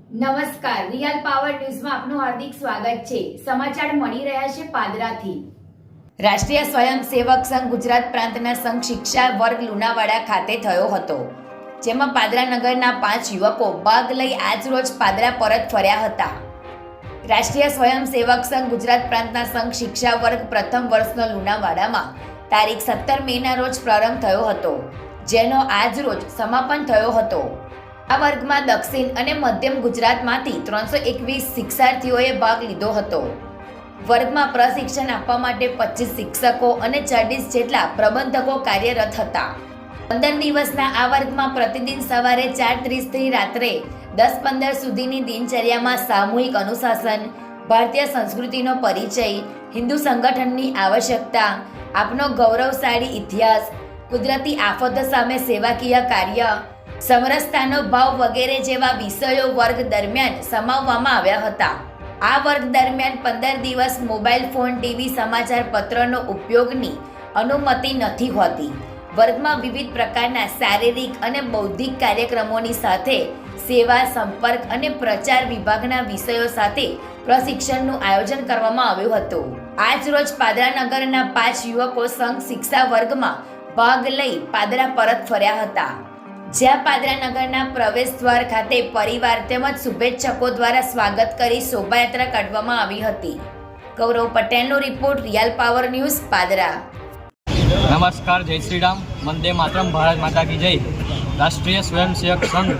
નમસ્કાર, real power ન્યૂઝમાં આપનું હાર્દિક સ્વાગત છે। સમાચાર મળી રહ્યા છે પાદરાથી। રાષ્ટ્રીય સ્વયંસેવક સંઘ ગુજરાત પ્રાંતના સંઘ શિક્ષા વર્ગ લુણાવાડા ખાતે થયો હતો, જેમાં પાદરા નગરના 5 યુવકો ભાગ લઈ આજરોજ પાદરા પરત ફર્યા હતા। રાષ્ટ્રીય સ્વયંસેવક સંઘ ગુજરાત પ્રાંતના સંઘ શિક્ષા વર્ગ પ્રથમ વર્ષનો લુણાવાડામાં તારીખ 17 મેના રોજ પ્રારંભ થયો હતો, જેનો આજરોજ સમાપન થયો હતો। આ વર્ગમાં દક્ષિણ અને મધ્યમ ગુજરાતમાંથી 321 શિક્ષાર્થીઓએ ભાગ લીધો હતો। વર્ગમાં પ્રશિક્ષણ આપવા માટે 25 શિક્ષકો અને 40 જેટલા પ્રબંધકો કાર્યરત હતા। 15 દિવસના આ વર્ગમાં પ્રતિદિન સવારે 4:30 થી રાત્રે 10:15 સુધીની દિનચર્યામાં સામૂહિક અનુશાસન, ભારતીય સંસ્કૃતિનો પરિચય, હિન્દુ સંગઠનની આવશ્યકતા, આપનો ગૌરવશાળી ઇતિહાસ, કુદરતી આફતો સામે સેવાકીય કાર્ય, સમરસતાનો ભાવ વગેરે જેવા વિષયો વર્ગ દરમિયાન સમાવવામાં આવ્યા હતા। આ વર્ગ દરમિયાન 15 દિવસ મોબાઈલ ફોન, ટીવી, સમાચાર પત્રનો ઉપયોગની અનુમતિ નથી હોતી। વર્ગમાં વિવિધ પ્રકારના શારીરિક અને બૌદ્ધિક કાર્યક્રમોની સાથે સેવા, સંપર્ક અને પ્રચાર વિભાગના વિષયો સાથે પ્રશિક્ષણનું આયોજન કરવામાં આવ્યું હતું। આજ રોજ પાદરા નગરના 5 યુવકો સંઘ શિક્ષા વર્ગમાં ભાગ લઈ પાદરા પરત ફર્યા હતા, જ્યાં પાદરા નગરના પ્રવેશ દ્વાર ખાતે પરિવાર તેમજ શુભેચ્છકો દ્વારા સ્વાગત કરી શોભાયાત્રા કાઢવામાં આવી હતી। ગૌરવ પટેલનો report, real power news, Padra. નમસ્કાર, જય શ્રી રામ, વંદે માતરમ, ભારત માતા કી જય। રાષ્ટ્રીય સ્વયંસેવક સંઘ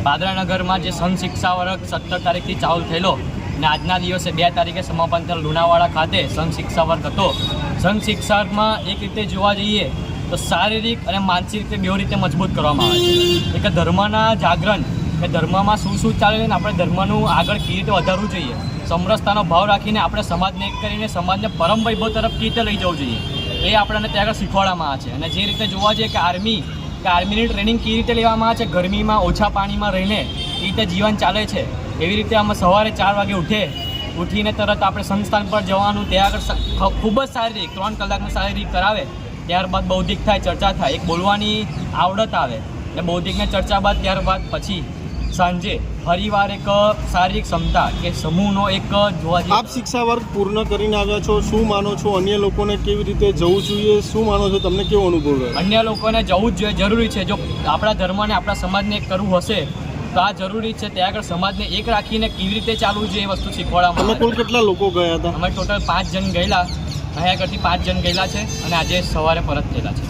પાદરા નગરમાં જે સંઘ શિક્ષા વર્ગ 17 તારીખથી ચાલુ થયેલો અને આજના દિવસે 2 તારીખે સમાપન થયેલ લુણાવાડા ખાતે સંઘ શિક્ષા વર્ગ હતો। સંઘ શિક્ષામાં એક રીતે જોવા જઈએ તો શારીરિક અને માનસિક રીતે બેવ રીતે મજબૂત કરવામાં આવે છે। એક ધર્મના જાગરણ, કે ધર્મમાં શું ચાલે છે ને આપણે ધર્મનું આગળ કેવી રીતે વધારવું જોઈએ, સમરસતાનો ભાવ રાખીને આપણે સમાજને એક કરીને સમાજને પરમ વૈભવ તરફ કેવી રીતે લઈ જવું જોઈએ, એ આપણને ત્યાં આગળ શીખવાડવામાં આવે છે। અને જે રીતે જોવા જઈએ કે આર્મીની ટ્રેનિંગ કેવી રીતે લેવામાં આવે છે, ગરમીમાં ઓછા પાણીમાં રહીને એ રીતે જીવન ચાલે છે, એવી રીતે અમે સવારે 4 વાગે ઉઠીને તરત આપણે સંસ્થાન પર જવાનું, ત્યાં આગળ ખૂબ જ શારીરિક 3 કલાકનું શારીરિક કરાવે, ત્યારબાદ બૌદ્ધિક થાય, ચર્ચા થાય, એક બોલવાની આવડત આવે એટલે બૌદ્ધિકને ચર્ચા બાદ ત્યારબાદ પછી સાંજે ફરીવાર એક શારીરિક ક્ષમતા કે સમૂહનો એક જોવા જઈએ। આપ શિક્ષા વર્ગ પૂર્ણ કરીને આવ્યા છો, શું માનો છો અન્ય લોકોને કેવી રીતે જવું જોઈએ, શું માનો છો, તમને કેવો અનુભવ રહ્યો? અન્ય લોકોને જવું જ જોઈએ, જરૂરી છે। જો આપણા ધર્મને આપણા સમાજને એક કરવું હશે તો આ જરૂરી છે। ત્યાં આગળ સમાજને એક રાખીને કેવી રીતે ચાલવું જોઈએ એ વસ્તુ શીખવાડવામાં આવે। તમે કુલ કેટલા લોકો ગયા હતા? અમે ટોટલ 5 જણ ગયેલા, અહીંયા આગળથી 5 જણ ગયેલા છે અને આજે સવારે પરત થયેલા છે।